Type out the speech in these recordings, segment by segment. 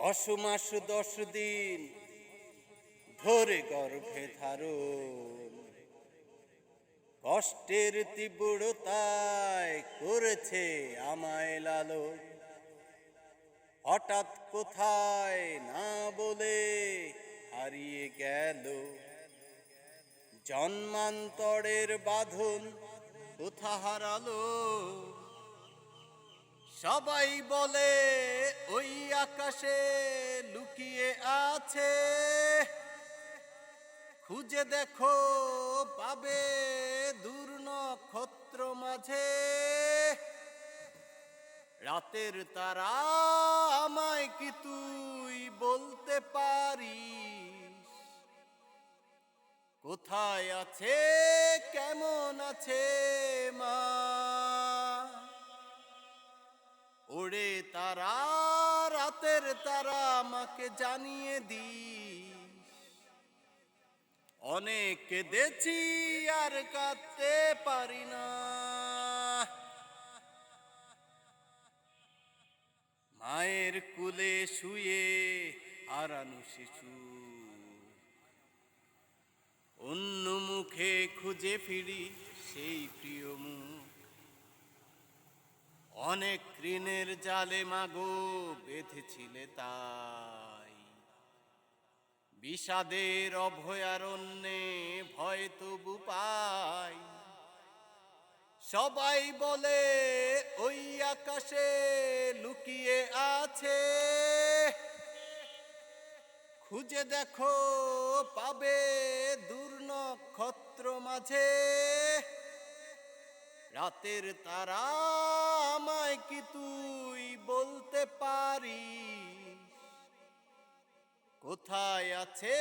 10 মাস 10 দিন ধরে গর্ভে ধারণ, কষ্টের তীব্রতায় করেছে আমায় লালন। হঠাৎ কোথায় না বলে হারিয়ে গেল, জন্মান্তরের বাঁধন কোথা হারালো। সবাই বলে ওই আকাশে লুকিয়ে আছে, খুঁজে দেখো পাবে দূর নক্ষত্র মাঝে। রাতের তারা আমায় কি তুই বলতে পারিস, কোথায় আছে কেমন আছে মা। ওরে তারা, রাতের তারা আমাকে জানিয়ে দিস, অনেক কেঁদেছি আর কাঁদতে পারি না। মায়ের কোলে শুয়ে হারানো শিশু, অন্য মুখে খুঁজে ফিরি সেই প্রিয় মুখ। অনেক ঋণের জালে মাগো বেঁধেছিলে তাই, বিষাদের অভয়ারণ্যে ভয় তবু পাই। সবাই বলে ওই আকাশে লুকিয়ে আছে, খুঁজে দেখো পাবে দূর নক্ষত্র মাঝে। রাতের তারা আমায় কি তুই বলতে পারিস, কোথায় আছে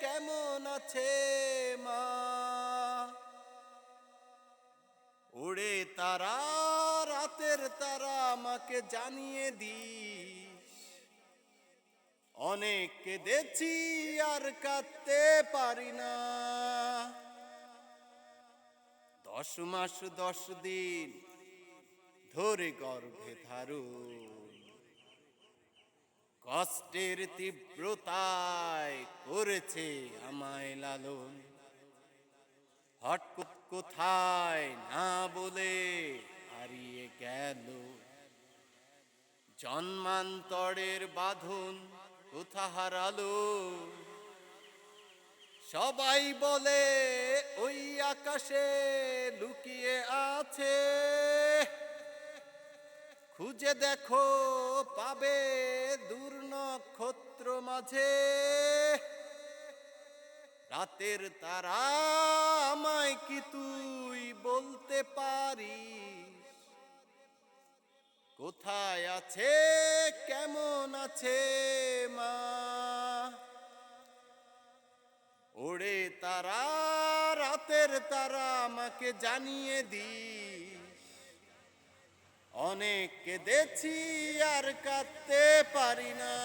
কেমন আছে মা। ওরে তারা, রাতের তারা আমাকে জানিয়ে দিস, অনেক কেঁদেছি আর কাঁদতে পারি না। 10 মাস 10 দিন ধরে গর্ভে ধারণ, কষ্টের তীব্রতায় করেছে আমায় লালন। হঠাৎ কোথায় না বলে হারিয়ে গেল, জন্মান্তরের বাঁধন কোথা হারালো। সবাই বলে ওই আকাশে লুকিয়ে আছে, খুঁজে দেখো পাবে দূর নক্ষত্র মাঝে। রাতের তারা আমায় কি তুই বলতে পারিস, কোথায় আছে কেমন আছে মা। ওরে তারা, রাতের তারা আমাকে জানিয়ে দিস, অনেক কেঁদেছি আর কাঁদতে পারি না।